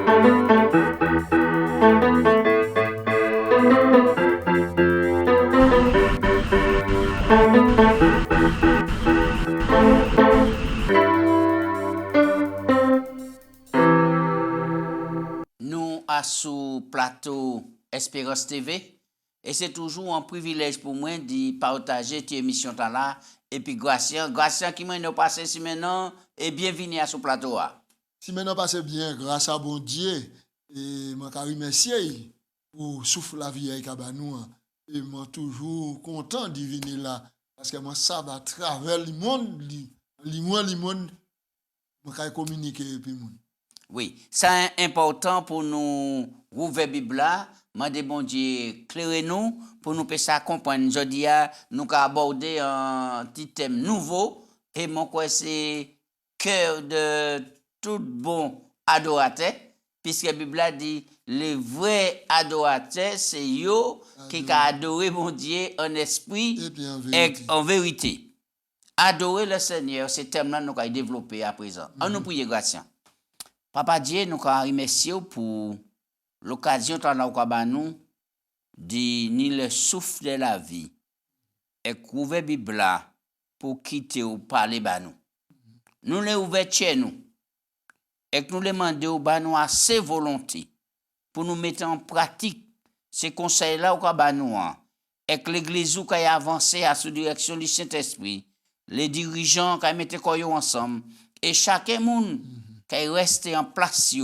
Nous à sous plateau Espérance TV et c'est toujours un privilège pour moi de partager cette émission là et puis Gracien qui m'a passé si maintenant et bienvenue à ce plateau là. Si maintenant passe bien grâce à bon Dieu et moi remercier pour souffle la vie avec Abanou et moi toujours content de venir là parce que moi ça va travers le monde moi communiquer et puis monde. Oui, c'est important pour nous ouvrir Bible là, demander bon Dieu clairez-nous pour nous ça comprendre. Jodi a nous aborder un petit thème nouveau et mon quoi c'est cœur de tout bon adorateur puisque la Bible a dit les vrais adorateurs c'est eux qui adorent mon Dieu en esprit et en vérité. Adorer le Seigneur, c'est thème là nous allons développer à présent. On nous prie grâce. Papa Dieu, nous remercions pour l'occasion de nous de ni le souffle de la vie et couvrir la Bible pour quitter ou parler à nous. Nous les ouvrons chez nous et nous les demandons à nous assez volonté pour nous mettre en pratique ces conseils-là au nous et que l'Église qui a avancé à sous direction du Saint-Esprit, les dirigeants qui mettent ensemble et chacun monde qui reste en place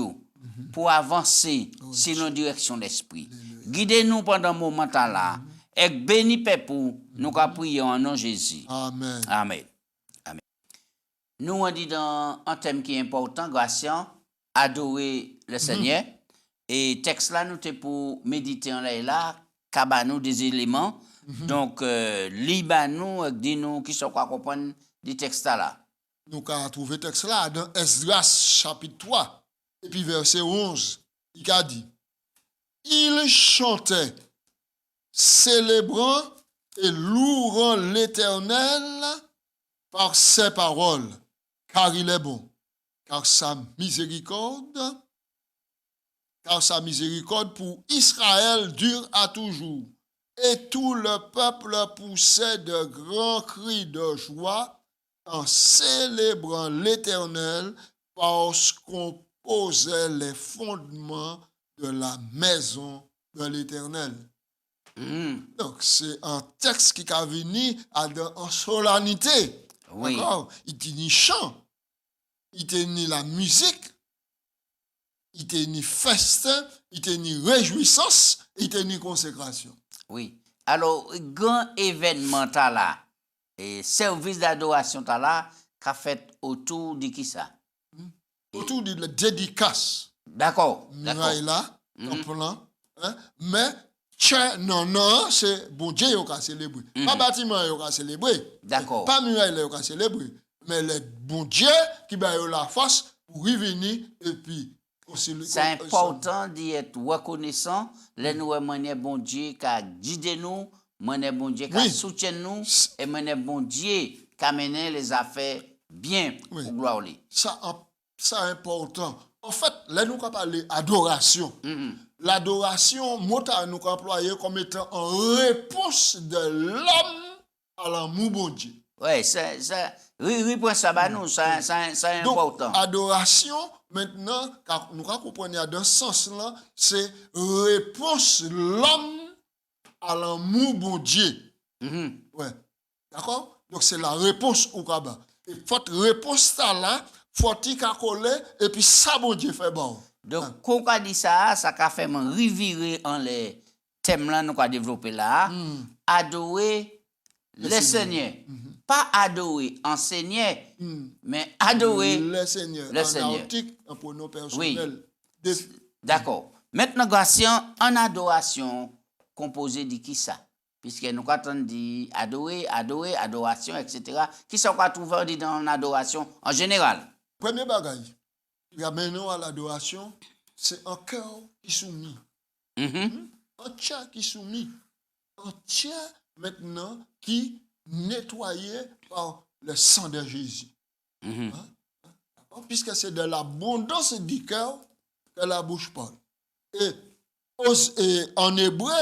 pour avancer sur nos directions d'esprit. Guidez-nous pendant un moment là et bénis peuple nous prions en nom de Jésus. Amen. Amen. Amen. Nous on dit dans un thème qui est important, Gracien, adorer le Seigneur. Et texte là nous t'es pour méditer en là, cabanou des éléments. Donc libanou dis-nous qui sont quoi comprendre du texte là. Nous avons trouvé le texte là dans Esdras chapitre 3 et puis verset 11. Il a dit, il chantait, célébrant et louant l'Éternel par ses paroles, car il est bon, car sa miséricorde pour Israël dure à toujours. Et tout le peuple poussait de grands cris de joie en célébrant l'Éternel parce qu'on posait les fondements de la maison de l'Éternel. Donc, c'est un texte qui a venu en solennité. Oui. Il tenait chant, il tenait la musique, il tenait festin, il tenait réjouissance, il tenait consécration. Oui. Alors, grand événement là, et service d'adoration là, qu'a fait autour de qui ça? Autour de la dédicace. D'accord. Muraille là, plan, mais non, c'est bon Dieu qui a célébré. Pas bâtiment qui a célébré. D'accord. Pas muraille qui a célébré, mais le bon Dieu qui a eu la force pour revenir et puis c'est important d'être reconnaissant, les nous mener bon Dieu qui a guidé nous, mener bon Dieu qui a soutenu nous et mener bon Dieu qui a mené les affaires bien pour gloire. Ça c'est important. En fait, là nous avons parlé d'adoration. L'adoration, mot nous employé comme étant en réponse de l'homme à l'amour bon Dieu. Oui, c'est réponse ça nous, c'est important. Donc, adoration, maintenant, car nous comprenons dans ce sens-là, c'est réponse l'homme à l'amour bon Dieu. Ouais. D'accord? Donc, c'est la réponse au Kaba. Et votre réponse ça là, faut-il coller et puis ça bon Dieu fait bon. Donc, quand on dit ça, ça a fait revirer en les thèmes là nous avons développé là, adorer le Seigneur. Pas adorer un Seigneur, mais adorer le Seigneur. Le Seigneur. Un pronom personnel. Oui. D'accord. Maintenant, Gracien, en adoration, composé de qui ça? Puisque nous avons dit adorer, adoration, etc. Qui sont quoi trouver dans l'adoration en général? Premier bagage, maintenant à l'adoration, c'est un cœur qui soumis. Un cœur qui soumis. Un cœur maintenant qui nettoyé par le sang de Jésus. Puisque c'est de l'abondance du cœur que la bouche parle. Et en hébreu,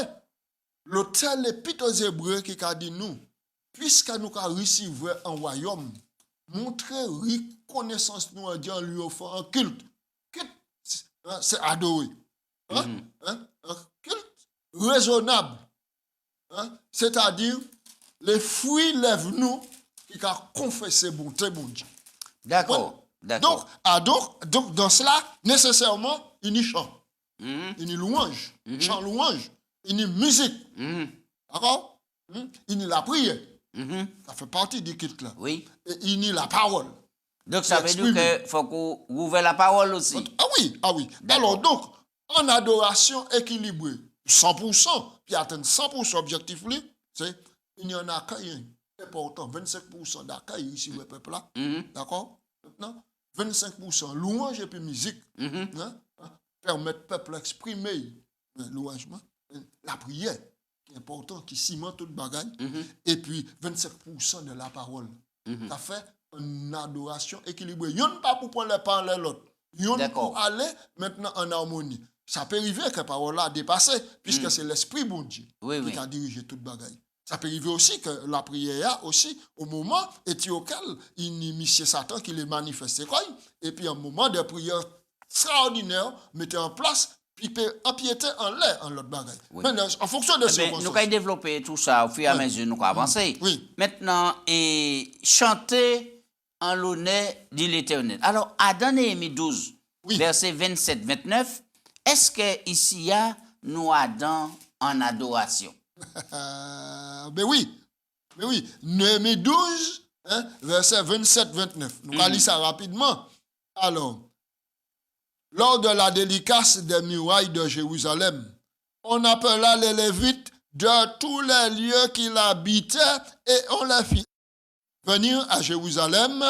l'autel épître aux Hébreux qui a dit nous, puisque nous avons reçu un royaume, montrer reconnaissance nous en Dieu en lui offrant un culte. Culte, c'est adorer. Un culte raisonnable. C'est-à-dire, les fruits lèvent nous qui a confessé bonté, bon Dieu. D'accord. Donc, dans cela, nécessairement, il y a chant. Il y a louange. Chant louange. Il y a musique. D'accord? Il y a la prière. Ça fait partie du culte là. Oui. Et il y a la parole. Donc ça veut dire qu'il faut qu'on ouvre la parole aussi. Ah oui. Alors donc, en adoration équilibrée, 100%, puis atteindre 100% objectif, c'est il y en a accueil important, 25% d'accueil ici le peuple là. D'accord? Maintenant, 25% louange et puis musique. Permettre au peuple d'exprimer louangement, la prière, qui est important, qui cimente toute bagaille, et puis 25% de la parole. Ça fait une adoration équilibrée. Il n'y a pas pour prendre les parler l'autre. Il y a pour aller maintenant en harmonie. Ça peut arriver que la parole a dépassé, puisque c'est l'Esprit bon Dieu qui a dirigé toute bagaille. Ça peut arriver aussi que la prière aussi, au moment auquel il y a monsieur Satan qui les manifeste, et puis un moment de prière extraordinaire, mettez en place, puis empiéter en l'air en l'autre bagaille. Maintenant, en fonction de ce nous allons développer tout ça au fur et à mesure, nous allons avancer. Maintenant, chanter en l'honneur de l'Éternel. Alors, à dans Néhémie 12, verset 27-29, est-ce que ici, nous Adam en adoration? Mais oui. Néhémie 12, verset 27-29. Nous allons lire ça rapidement. Alors, lors de la dédicace des murailles de Jérusalem, on appela les Lévites de tous les lieux qu'ils habitaient et on les fit venir à Jérusalem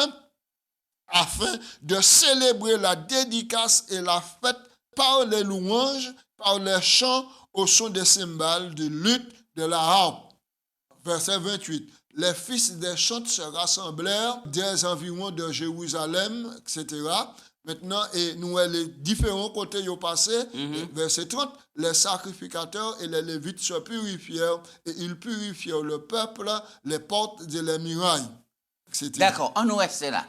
afin de célébrer la dédicace et la fête par les louanges, par les chants au son des cymbales, de luth, de la harpe. Verset 28. Les fils des chantes se rassemblèrent des environs de Jérusalem, etc. Maintenant, et nous, les différents côtés y ont passé. Verset 30. Les sacrificateurs et les Lévites se purifièrent et ils purifièrent le peuple, les portes et les murailles. D'accord, on nous reste là.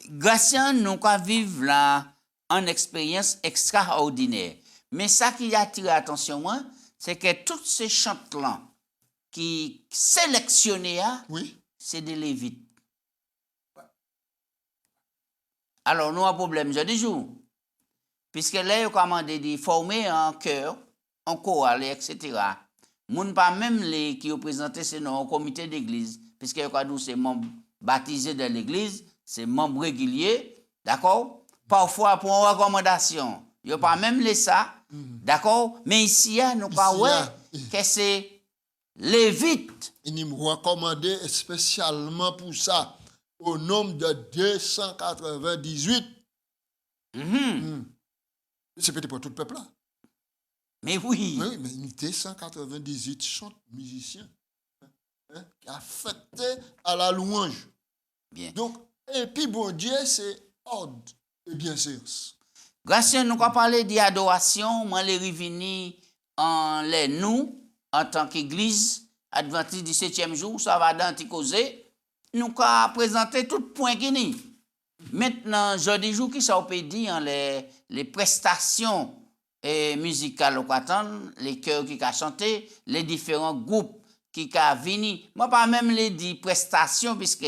Gratien, nous vivons là en expérience extraordinaire. Mais ça qui attire l'attention, moi, c'est que tous ces chants-là qui sélectionnés, c'est des Lévites. Alors, nous avons un problème jeudi jour. Puisque là, ils ont commandé de former en chœur, en chorale, etc. Moun pas même les qui ont présenté ce nom au comité d'église, puisque nous c'est membres baptisés de l'église, c'est membres réguliers, d'accord? Parfois pour une recommandation, ils n'ont pas même les ça, d'accord? Mais ici, nous avons que c'est Lévite. Ils nous recommandé spécialement pour ça, au nombre de 298. C'est peut-être pour tout le peuple là. Mais oui. Oui, mais 298 chants musiciens qui affectés à la louange. Bien. Donc, et puis bon Dieu, c'est ordre et bienséance. Grâce à nous avons parlé d'adoration, moi les revenus en les nous, en tant qu'église, adventiste du 7e jour, ça va dans causé, nous avons présenté tout point qui n'est. Maintenant, jeudi jour qui ça peut dire les prestations musicales au attendre, les chœurs qui ont chanté, les différents groupes qui ont venu. Moi pas même les dit prestations puisque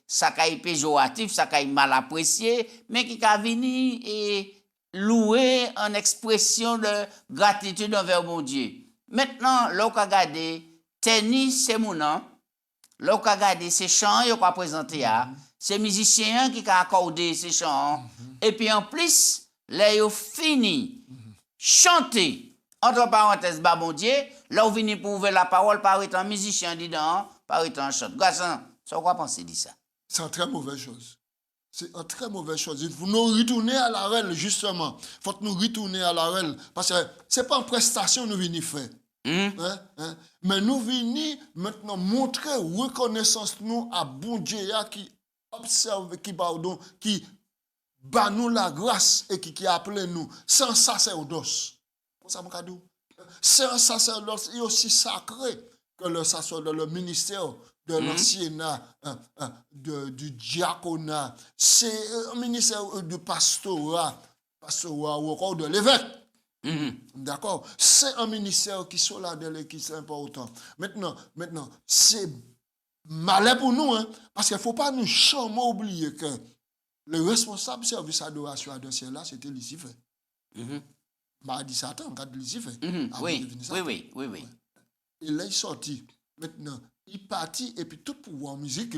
ça a été péjoratif, ça a été mal apprécié, mais qui ont venu et louer en expression de gratitude envers mon Dieu. Maintenant, là on regarder tennis c'est mon nom. Là on regarder ces chants qu'on a présenté ces musiciens qui ont accordé ces chants et puis en plus là ils ont fini chanter entre parenthèses bah mon Dieu là on vient pour ouvrir la parole par étant musicien dedans par étant chante. Garçon, ça quoi penser de ça? C'est une très mauvaise chose. C'est une très mauvaise chose. Il faut nous retourner à la règle, justement. Il faut nous retourner à la règle. Parce que ce n'est pas une prestation que nous venons faire. Mais nous venons maintenant montrer reconnaissance nous à bon Dieu qui observe, qui bah nous la grâce et qui appelé nous, c'est un sacerdoce. Ça m'a dit. C'est un sacerdoce et aussi sacré que le sacerdoce, le ministère de l'anciennat, du diaconat. C'est un ministère du pastorat ou encore de l'évêque. D'accord? C'est un ministère qui sont là et qui est important. Maintenant, c'est malin pour nous, hein, parce qu'il ne faut pas nous jamais oublier que le responsable service d'adoration à ce ciel-là, c'était Lucifer. M'a dit Satan, quand Lucifer. Oui. Et là, il sorti. Maintenant, il partit et puis tout pouvoir musique,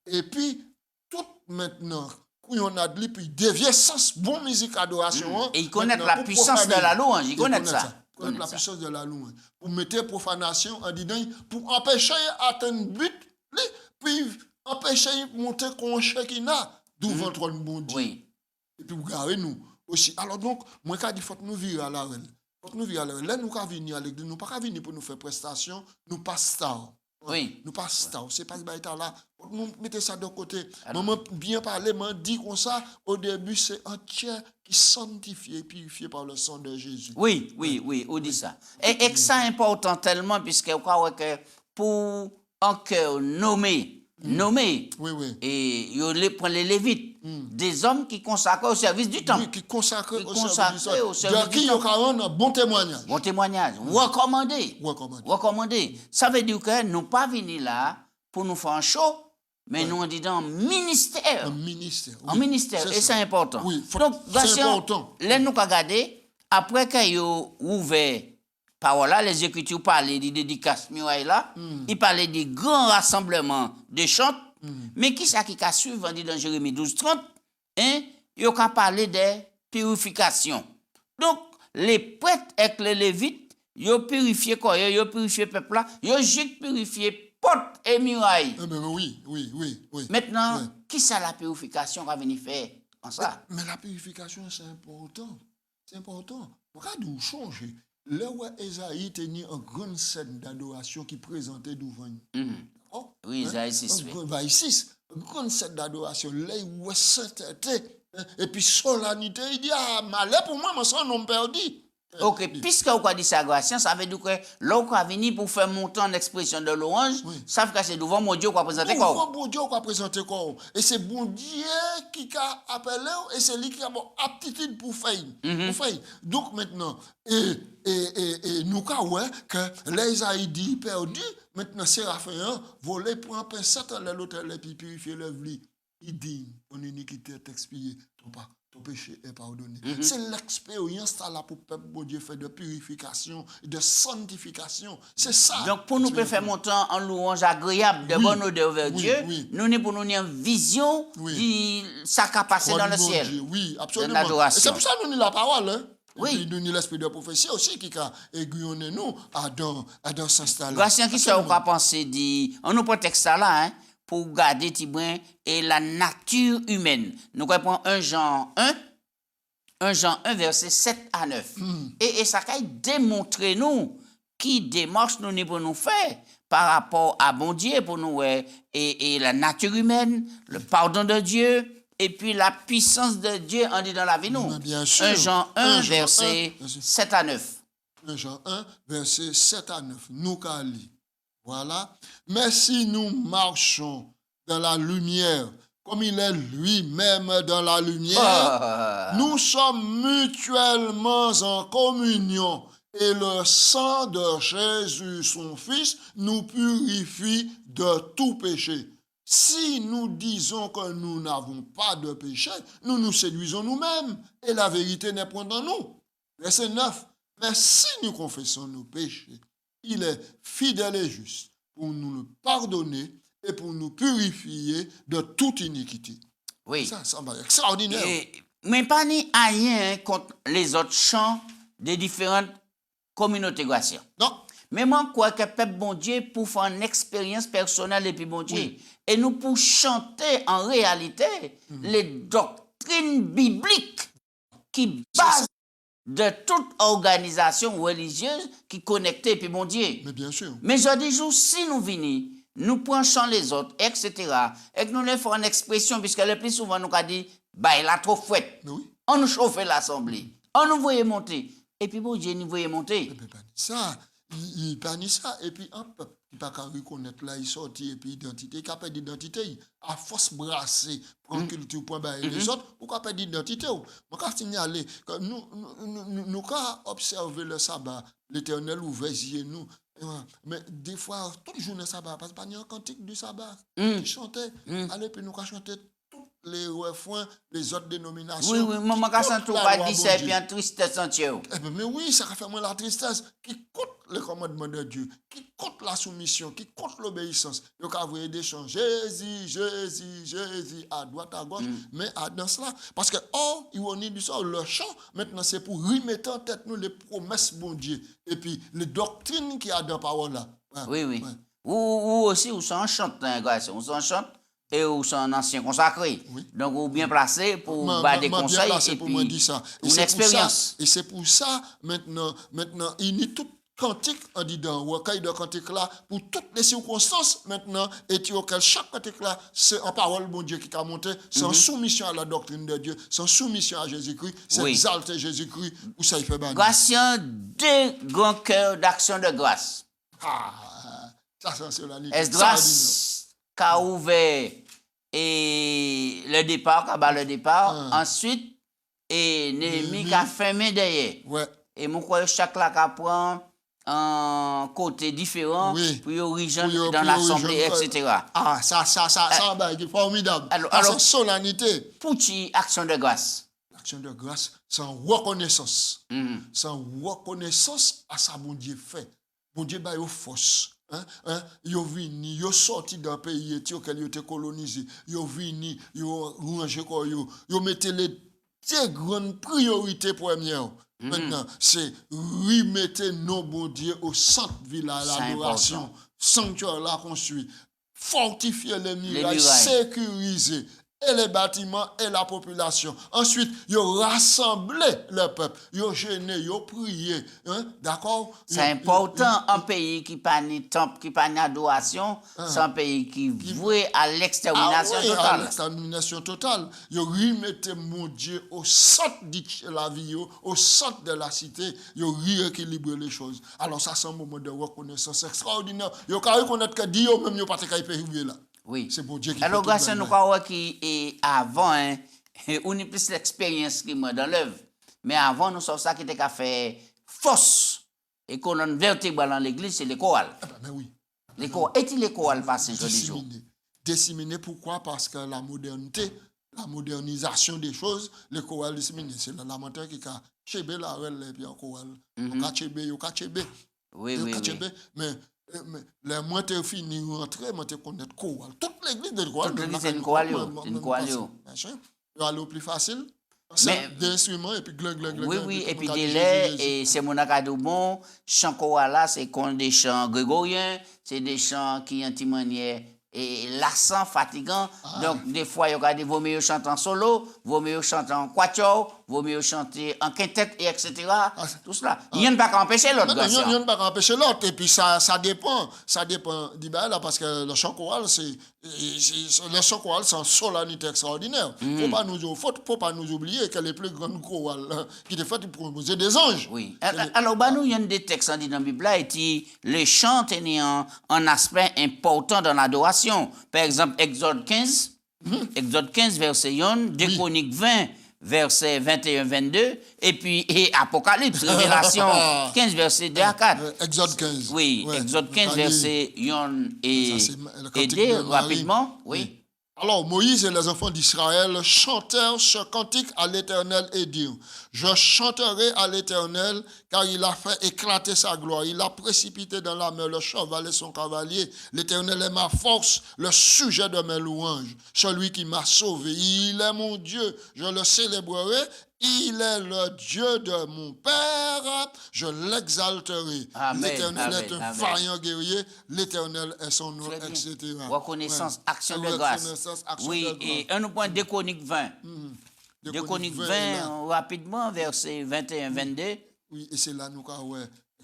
et puis tout maintenant, quand on a dit, puis il devient sans bon musique adoration. Et il connaît la puissance de la louange, il connaît ça. Connaît la puissance de la louange. Pour mettre profanation en disant, pour empêcher d'atteindre le but, puis empêcher de monter qu'on qui n'a devant trop de bon Dieu. Oui. Et puis vous gardez nous aussi. Alors donc, moi, quand il faut nous virer à la reine. Là, nous quand venir à l'église, nous pas venir pour nous faire prestation, nous pas star. Oui. Nous pas star. C'est pas que là. Nous mettez ça de côté. Maman bien parler, m'a dit comme ça. Au début, c'est un tiers qui sanctifié et purifié par le sang de Jésus. Oui, on dit ça. Et que ça important tellement, puisque vous croyez que pour un cœur nommé, et ils prennent les Lévites, des hommes qui consacrent au service du temps. Oui, qui consacrent au service du temps. De qui ils ont un bon témoignage. Bon témoignage. Recommandé. Ça veut dire que nous pas venir là pour nous faire un show, mais nous on dit dans ministère. Un ministère. Un ministère. Et c'est important. Oui, donc, c'est important. Là, nous avons regardé, après qu'ils ont ouvert parole là, les Écritures parlaient des dédicaces, ils parlaient des grands rassemblements de chants, mais qui ça qui a suivi dans Jérémie 12:30, ils ont parlé de purification. Donc, les prêtres et les lévites, ils ont purifié quoi, ils ont purifié le peuple là, ils ont juste purifié porte et muraille. Oui. Maintenant, qui ça la purification va venir faire en ça? Mais la purification, c'est important. C'est important. Regardez où changer. Là où Esaïe tenait une grande scène d'adoration qui présentait devant nous. Oui, Esaïe 6. Esaïe 6. Une grande scène d'adoration. Là où sainteté. Et puis solennité. Il dit, malheur pour moi, mon son nom perdu. Ok, puisque vous avez dit ça, ça veut dire que là, vous avez venu pour faire monter en expression de louange, ça veut dire que c'est devant mon Dieu qu'on a présenté quoi? Devant mon Dieu qu'on a présenté quoi? Et c'est bon Dieu qui a appelé, et c'est lui qui a bon aptitude pour faire. Donc maintenant, et nous avons que les Haïdis perdus, maintenant Séraphin volé pour un pincette à l'autel et puis purifier l'œuvre. Il dit, ton iniquité est expiée, ton péché est pardonné. C'est l'expérience là pour le peuple de Dieu fait de purification, de sanctification. C'est ça. Donc pour nous faire monter en louange agréable, de bonne odeur vers Dieu, nous pour nous une vision de ça qui a passé dans le ciel. Oui, absolument. Et c'est pour ça que nous avons la parole. Et puis nous avons l'esprit de prophétie aussi qui a aiguillonné nous à dans ce stade-là. Grâce qui soit pas penser dit, on nous prend texte là, pour garder Tibrin et la nature humaine. Nous reprenons 1 Jean 1, verset 7 à 9. Et ça a démontré nous qui démarche nous pour nous faire par rapport à bon Dieu pour nous et la nature humaine, le pardon de Dieu et puis la puissance de Dieu en dit dans la vie nous. 1 Jean 1, verset 7 à 9. 1 Jean 1, verset 7 à 9. Nous cali. Voilà. Mais si nous marchons dans la lumière, comme il est lui-même dans la lumière, nous sommes mutuellement en communion et le sang de Jésus, son Fils, nous purifie de tout péché. Si nous disons que nous n'avons pas de péché, nous nous séduisons nous-mêmes et la vérité n'est point dans nous. Verset 9. Mais si nous confessons nos péchés, il est fidèle et juste pour nous le pardonner et pour nous purifier de toute iniquité. Oui. Ça va extraordinaire. Mais pas ni rien contre les autres chants des différentes communautés gracieuses. Non. Mais moi, quoi que peuple bon Dieu pour faire une expérience personnelle et puis bon Dieu. Et nous pour chanter en réalité les doctrines bibliques qui basent de toute organisation religieuse qui connectait puis bon Dieu. Mais bien sûr. Mais je dis, si nous venons, nous prenons les autres, etc., et que nous les faisons une expression, puisque le plus souvent nous avons dit bah, il a trop fouette. Mais oui. On nous chauffait l'assemblée. On nous voyait monter. Et puis, bon Dieu, nous voyait monter. Mais pas ça. Il pas ni ça. Et puis, un peuple qui n'a pas reconnaître là, il sortit et puis identité. Il a pas d'identité. À force brasser, prendre culture, point bas et les autres, ou pas d'identité. Je vais signaler que nous observer le sabbat, l'Éternel ouvert nous. Mais des fois, toute journée sabbat, parce qu'il y a un cantique du sabbat qui chantait. Allez, puis nous chanter tous les refrains, les autres dénominations. Oui, oui, maman, quand ça ne pas dit ça, et puis en tristesse entière. Mais oui, ça fait moi la tristesse qui coûte le commandement de Dieu, qui coûte la soumission, qui coûte l'obéissance. Il y a des chants, Jésus, Jésus, Jésus, à droite, à gauche, mais dans cela. Parce que, ironie du sort, le chant, maintenant, c'est pour remettre en tête nous les promesses, bon Dieu, et puis les doctrines qu'il y a dans la parole là. Oui, oui. Ou aussi, on s'en chante, on s'en chante. Et ou son ancien consacré. Oui. Donc, ou bien placé pour des conseils et puis une expérience. Et c'est pour ça, maintenant, il y a tout cantique en disant, recueil de cantique là, pour toutes les circonstances, maintenant, et chaque cantique là, c'est en parole, bon Dieu, qui a monté, sans soumission à la doctrine de Dieu, sans soumission à Jésus-Christ, c'est exalter Jésus-Christ, ou ça il fait banni. Gratien, deux grands cœurs d'action de grâce. Ça c'est la ligne. Esdras qu'a ouvert et le départ, ensuite, et Néhémie qui a fermé derrière. Ouais. Et mon croyant chaque là qui prend un côté différent pour y rejoindre dans l'assemblée, etc. Ça c'est formidable. Alors, solennité. Pour qui action de grâce? Action de grâce, sans reconnaissance. Sans reconnaissance à sa bon Dieu fait. Bon Dieu bah yo force. Yo vini, yo sorti d'un pays auquel yo été colonisé, yo vini, yo rangé quoi yo mettez les deux grandes priorités premières. Maintenant, c'est remettre nos bon Dieu au centre village l'adoration, sanctuaire là construit, fortifier les murailles, sécuriser et les bâtiments et la population. Ensuite, ils ont rassemblé le peuple, ils ont gêné, ils ont prié. D'accord? C'est important, un pays qui n'a pas de temple, qui n'a pas d'adoration, c'est un pays qui voué à l'extermination totale. À l'extermination totale. Ils ont remis mon Dieu au centre de la vie, au centre de la cité. Ils ont rééquilibré les choses. Alors, ça, c'est un moment de reconnaissance extraordinaire. Ils ont reconnaître que Dieu, même, ils n'ont pas été là. Oui. C'est bon Dieu qui alors, grâce à nous, qui avant, on a plus l'expérience qui moi dans l'œuvre. Mais avant, nous sommes ça qui était qu'à faire force et colonne vertébrale dans l'église, c'est les chorales. Mais oui. Les chorales. Est-il les chorales passées jour? Disséminé, pourquoi? Parce que la modernité, la modernisation des choses, les chorales disséminées. C'est le lamentaire qui a chébé la règle et puis en chorale. Il a chébé. Oui. Mais les mois tu fini rentrer, moi tu connais chorale. Toute l'église de chorale. Toute l'église c'est une chorale. C'est une chorale. Tu vas aller au plus facile. Mais des instruments et puis glang. Oui, et puis des laits, et c'est mon acadou bon. Chant chorale là, c'est des chants grégoriens, c'est des chants qui ont une manière et lassant, fatigant. Donc, des fois, il y a des vaut mieux chanter en solo, vaut mieux chanter en quatuor, vaut mieux chanter en quintette, et etc. Tout cela. Il n'y a pas qu'à empêcher l'autre. Il n'y a pas qu'à empêcher l'autre. Et puis, ça dépend. Ça dépend là, parce que le chant choral, le chant choral, c'est une solennité extraordinaire. Il ne faut pas nous oublier que les plus grandes chorales qui étaient faites pour proposer des anges. Oui. Alors, nous, il y a des textes dans la Bible là, et le chant est un aspect important dans l'adoration. Par exemple, Exode 15, verset 1, 2 Chroniques 20, verset 21-22, et puis Apocalypse, Révélation 15, verset 2 à 4. Exode 15. Oui, Exode 15, verset 1 et 2, rapidement. Oui. Alors, Moïse et les enfants d'Israël chantèrent ce cantique à l'Éternel et dirent, je chanterai à l'Éternel, car il a fait éclater sa gloire. Il a précipité dans la mer le cheval et son cavalier. L'Éternel est ma force, le sujet de mes louanges, celui qui m'a sauvé. Il est mon Dieu, je le célébrerai. Il est le Dieu de mon Père, je l'exalterai. L'Éternel est un vaillant guerrier, l'Éternel est son nom, etc. Reconnaissance, action de grâce. Oui, et un point de Chroniques 20. De Chroniques 20, rapidement, verset 21-22. Oui, et c'est là nous avons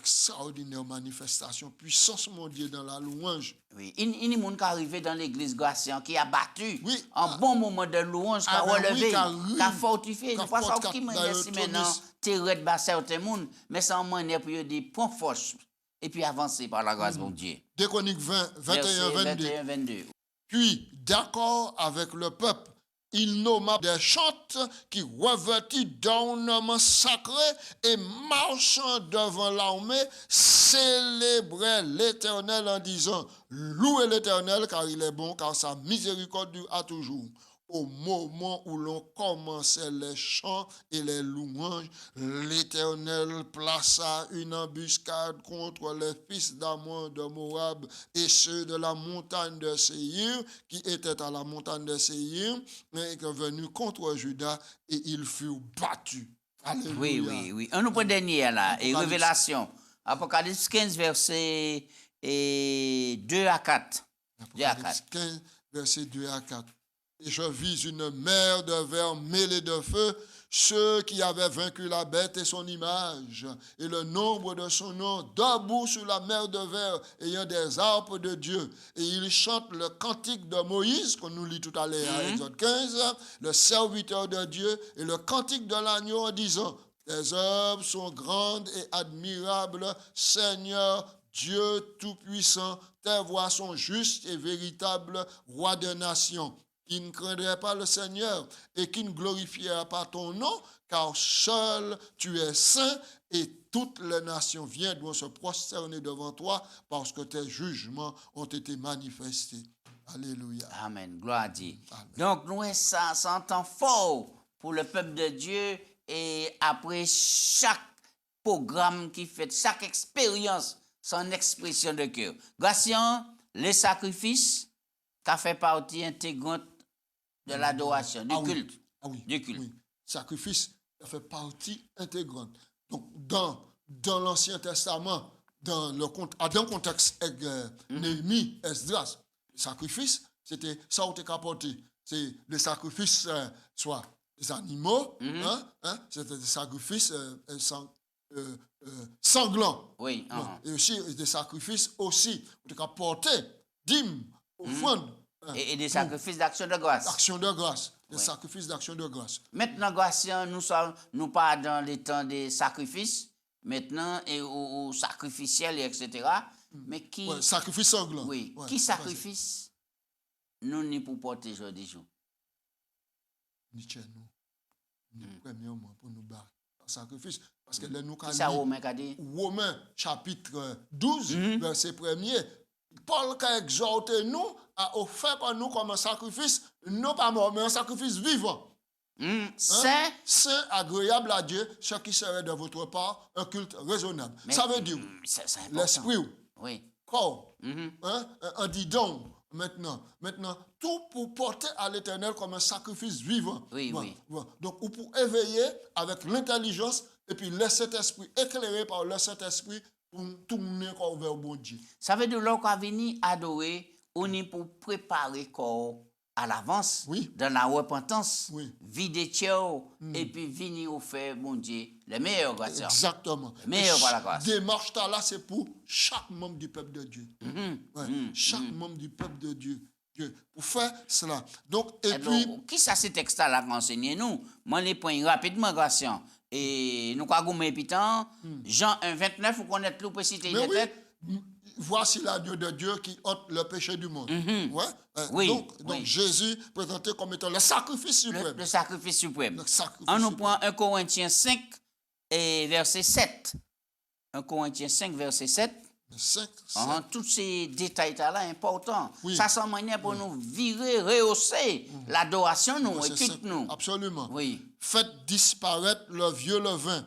extraordinaire manifestation, puissance mon Dieu dans la louange. Oui, il y a des gens qui arrivent dans l'église Gratien qui a battu Oui, un bon moment de louange, qui a ben oui, relevé, qui a qui a fortifié. qui a Nous pas ça fortifié, qui m'a dans dit le maintenant, tonus. t'es red bas certains monde, mais ça en manière pour dire point force et puis avancer par la grâce de Dieu. 2 Chroniques 20, 21, Verset 22. 22. Puis, d'accord avec le peuple, il nomma des chantes qui revêtis d'ornements sacrés et marchant devant l'armée, célébraient l'Éternel en disant, louez l'Éternel car il est bon, car sa miséricorde dure à toujours. Au moment où l'on commençait les chants et les louanges, l'Éternel plaça une embuscade contre les fils d'Ammon de Moab et ceux de la montagne de Séhir, qui étaient à la montagne de Séhir, et qui venus contre Juda, et ils furent battus. Alléluia. Oui, oui, oui. On nous prend dernier là, et Apocalypse. Révélation. Apocalypse 15, verset 2 à 4. 2 à 4. Apocalypse 15, versets 2 à 4. Et je vis une mer de verre mêlée de feu, ceux qui avaient vaincu la bête et son image, et le nombre de son nom, debout sur la mer de verre, ayant des harpes de Dieu. Et ils chantent le cantique de Moïse, qu'on nous lit tout à l'heure à Exode 15, le serviteur de Dieu, et le cantique de l'agneau en disant, tes œuvres sont grandes et admirables, Seigneur Dieu Tout-Puissant, tes voies sont justes et véritables, roi des nations, qui ne craindrait pas le Seigneur et qui ne glorifiera pas ton nom, car seul tu es saint et toutes les nations viendront se prosterner devant toi parce que tes jugements ont été manifestés. Alléluia. Amen. Gloire à Dieu. Amen. Donc, nous, ça un temps fort pour le peuple de Dieu et après chaque programme qui fait, chaque expérience, son expression de cœur. Gratien, les sacrifices, qui fait partie intégrante de l'adoration, du culte. Ah oui, Du culte. oui. Sacrifice, ça fait partie intégrante. Donc, dans l'Ancien Testament, dans le contexte Néhémie, Esdras, le sacrifice, c'était ça où tu as apporté. C'est le sacrifice, soit des animaux, c'était des sacrifices sanglants. Oui. Bon, et aussi des sacrifices aussi où tu as apporté dîmes, offrandes. Et des sacrifices d'action de grâce. Action de grâce. Des sacrifices d'action de grâce. Maintenant, Gratien, nous pas dans les temps des sacrifices, maintenant, et au sacrificiel, etc. Mais qui. Ouais, sacrifice sanglant. Oui. Ouais, Qui sacrifice nous ni pour porter aujourd'hui jour. Ni chez nous. Premièrement, pour nous battre. Sacrifice. Parce que là, nous, Qui ça, Romain, qu'a dit? Romains, chapitre 12, verset 1er, Paul a exhorté nous à offrir par nous comme un sacrifice, non pas mort, mais un sacrifice vivant. Saint. Saint, agréable à Dieu, ce qui serait de votre part un culte raisonnable. Ça veut dire C'est important. l'esprit, Oui. corps, un didon. Maintenant, tout pour porter à l'Éternel comme un sacrifice vivant. Oui, oui. Donc, ou pour éveiller avec l'intelligence et puis laisser cet esprit éclairé par le Saint-Esprit pour tourner corps vers bon Dieu. Ça veut dire que l'on venir adorer, on est pour préparer corps à l'avance, Oui. dans la repentance, Oui. vider tchao, et puis venir au faire, bon Dieu, les meilleurs grâces. Exactement. Meilleur par la grâce. Démarche là, c'est pour chaque membre du peuple de Dieu. Chaque membre du peuple de Dieu. Pour faire cela. Donc, et puis. Donc, qui ça, ces textes-là enseigné nous? Moi, les points rapidement, grâce. Et nous, quoi, pitant, Jean 1, 29, vous connaissez tout pour citer Mais une tête. oui, voici l'agneau de Dieu qui ôte le péché du monde. Oui, Donc Jésus présenté comme étant le sacrifice suprême. Le sacrifice suprême. Le sacrifice On nous suprême. prend 1 Corinthiens 5 et verset 7. 1 Corinthiens 5, verset 7. 5, Tous ces détails-là importants. Oui. Ça, c'est une manière pour nous virer, rehausser l'adoration, nous, et tout nous. Absolument. Oui. Faites disparaître le vieux levain,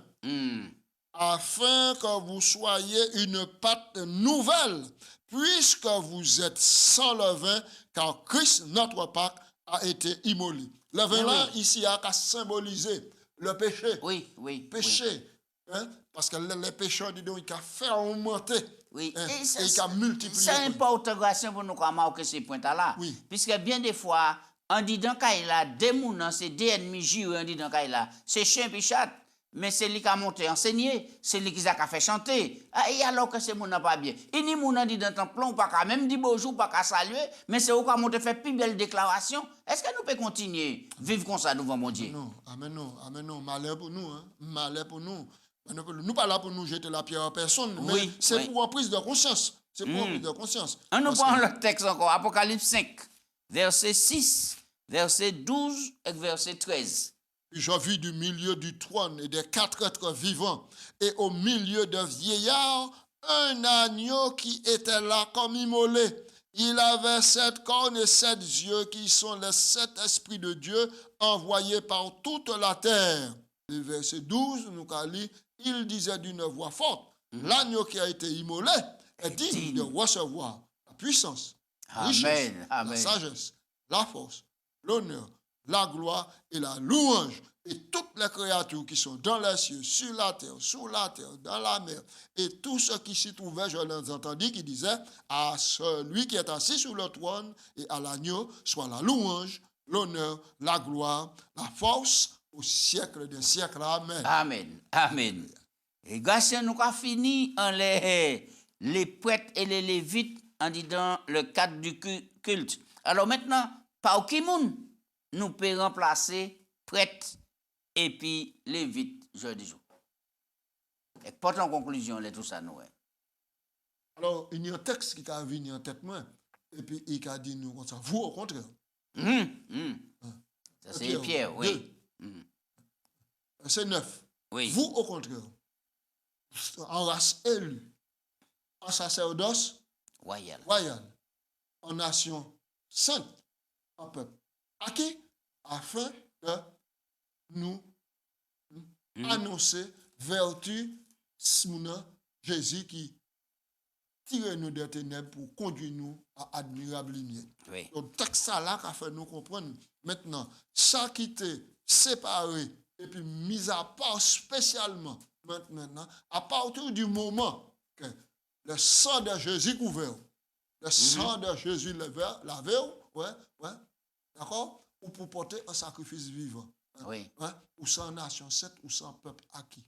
afin que vous soyez une pâte nouvelle, puisque vous êtes sans levain, car Christ, notre Pâque, a été immolé. Le vin là, ici, a symbolisé le péché. Oui. Péché. Hein? Parce que les pécheurs, dis donc, il a fait augmenter. Oui. Hein? Et il a multiplié. C'est important pour nous marquer ces points-là. Oui. Puisque bien des fois, on dit dans Kaila, des mounans, c'est des ennemis jurés, on dit dans Kaila, c'est chien et chat. mais c'est lui qui a monté enseigné, c'est lui qui a fait chanter. Ah, et alors que c'est mon n'a pas bien. Il ni mon dit dans le temple, on pas même dit bonjour, pas qu'à saluer, mais c'est où qu'on monte faire plus belle déclaration. Est-ce que nous pouvons continuer vivre comme ça devant mon Dieu? Non, amen non, malheur pour nous, hein, malheur pour nous. Nous pas là pour nous jeter la pierre à personne, mais Oui, c'est oui. pour une prise de conscience. C'est pour une prise de conscience. On nous Parce prend que- le texte encore, Apocalypse 5, verset 6, verset 12 et verset 13. Puis je vis du milieu du trône et des 4 êtres vivants, et au milieu de vieillards, un agneau qui était là comme immolé. Il avait 7 cornes et 7 yeux qui sont les 7 esprits de Dieu envoyés par toute la terre. Le verset 12, nous avons lu, il disait d'une voix forte, l'agneau qui a été immolé est digne de recevoir la puissance, la richesse, la Amen. sagesse, la force, l'honneur, la gloire et la louange. Et toutes les créatures qui sont dans les cieux, sur la terre, sous la terre, dans la mer, et tous ceux qui s'y trouvaient, je les entendis qui disaient, à celui qui est assis sur le trône et à l'agneau, soit la louange, l'honneur, la gloire, la force, au siècle des siècles. Amen. Amen. Amen. Et grâce à nous avons fini en les prêtres et les lévites en disant le cadre du culte. Alors maintenant, par qui moun nous pouvons remplacer prêtres et puis lévites jeudi jour. Et porte en conclusion tout ça nous. Alors, il y a un texte qui a venu en tête moi, et puis il a dit nous comme ça, vous au contraire. Ça c'est Pierre, oui. Verset 9. Oui. Vous au contraire, en race élue, en sacerdoce Royal. royal, en nation sainte, en peuple. À qui? Afin de nous annoncer vertu Jésus qui tire nous des ténèbres pour conduire nous à admirable lumière. Oui. Donc, texte ça là qui a fait nous comprendre maintenant, ça qui était séparé et puis mis à part spécialement maintenant, à partir du moment que le sang de Jésus couvert, le sang de Jésus lavé, ouais, d'accord, ou pour porter un sacrifice vivant. Oui. Ouais, ou sans nation sainte, ou sans peuple acquis.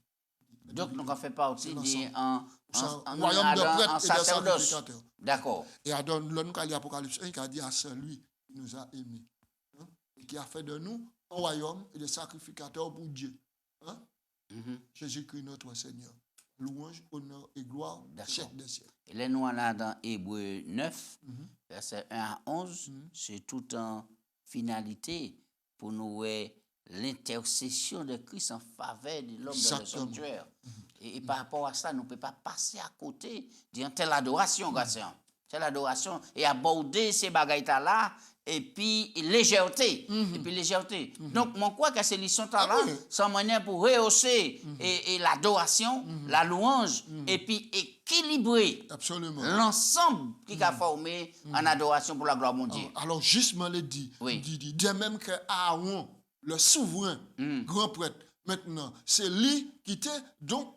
Donc nous avons fait partie d'un royaume de prêtres et de sacerdoce. sacrificateurs. D'accord. Et à dans l'Apocalypse 1 qui a dit à celui qui nous a aimés, hein, et qui a fait de nous un royaume et des sacrificateurs pour Dieu. Hein? Jésus-Christ notre Seigneur. Louange, honneur et gloire, siècle des siècles. Et là, nous allons dans Hébreux 9, verset 1 à 11, c'est tout en finalité pour nous voir l'intercession de Christ en faveur de l'homme dans le sanctuaire. Et par rapport à ça, nous ne pouvons pas passer à côté d'une telle adoration, garçon. Telle adoration et aborder ces bagailles-là et puis légèreté. Et puis légèreté. Donc, moi, crois que ces leçons-là, sont manière pour rehausser et l'adoration, la louange, et puis équilibrer l'ensemble qui a formé en adoration pour la gloire de Dieu. Alors, justement, il dit, dit même que Aaron, le souverain, grand prêtre, maintenant, c'est lui qui était donc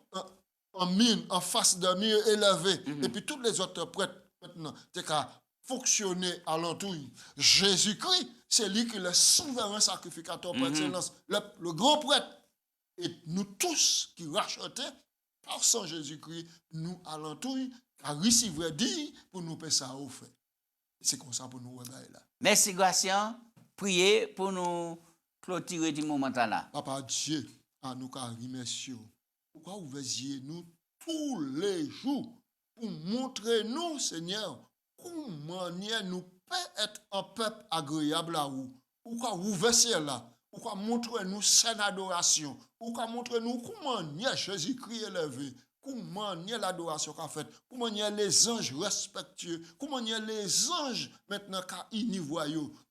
en mine, en face d'un mur élevé. Et puis, tous les autres prêtres, maintenant, c'est qu'à fonctionner à l'entour. Jésus-Christ, c'est lui qui est le souverain sacrificateur par excellence, le grand prêtre. Et nous tous qui rachetons par son Jésus-Christ, nous à l'entour, à recevoir dit pour nous payer ça au fait. C'est comme ça pour nous regarder là. Merci, Gratien. Priez pour nous clôturer du moment là. Papa Dieu, à nous remercier. Pourquoi vous veillez nous tous les jours pour montrer nous, Seigneur, comment nous peut être un peuple agréable à vous. Pourquoi vous veillez là? Pourquoi montrer nous cette adoration? Pourquoi montrer nous comment Jésus-Christ élevé? Comment l'adoration qu'a fait? Comment les anges respectueux? Comment les anges maintenant qui voient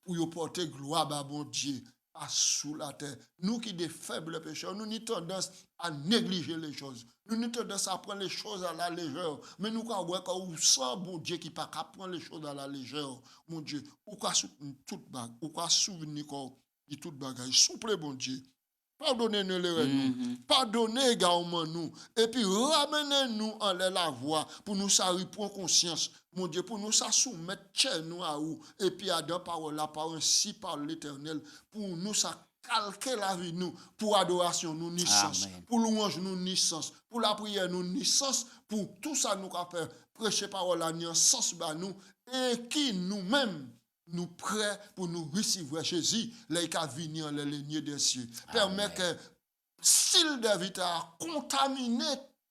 pour porter gloire à bon Dieu? À sous la terre. Nous qui des faibles pécheurs, nous avons tendance à négliger les choses. Nous avons tendance à prendre les choses à la légère. Mais nous avons vu ça, bon Dieu, qui ne peut pas prendre les choses à la légère. Mon Dieu, ou quoi toute bague, ou quoi souvenir de toute bagage. Souple, bon Dieu. Pardonnez-nous les nous. Pardonnez également nous. Et puis ramenez-nous en la voie pour nous prendre conscience. Mon Dieu, pour nous soumettre nous à vous. Et puis à deux paroles, la parole ainsi par l'Éternel. Pour nous calquer la vie nous, pour adoration nous ni sens, Amen. pour louange nous ni sens, pour la prière nous ni sens, pour tout ça nous qu'a fait prêcher parole là ni sens ba nous et qui nous-mêmes nous prêts pour nous recevoir Jésus, les qui venir les lignes des cieux. Permet que s'il David a contaminé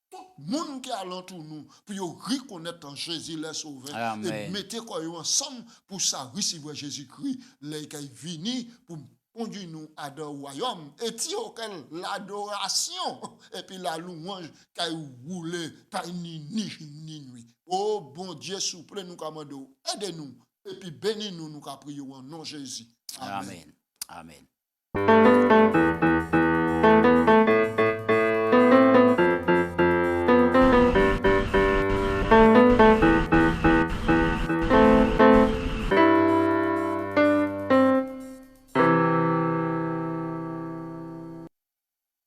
tout le monde qui est alentour nous, pour reconnaître en Jésus les sauveurs, et mettre quoi ensemble pour ça recevoir Jésus-Christ, les qui venir pour conduire nous à le royaume, et si auquel l'adoration et puis la louange qui roulé par ni nuit. Oh bon Dieu, s'il vous plaît, nous commandons, aidez-nous, et puis bénis-nous, nous prions en nom de Jésus. Amen. Amen. Amen.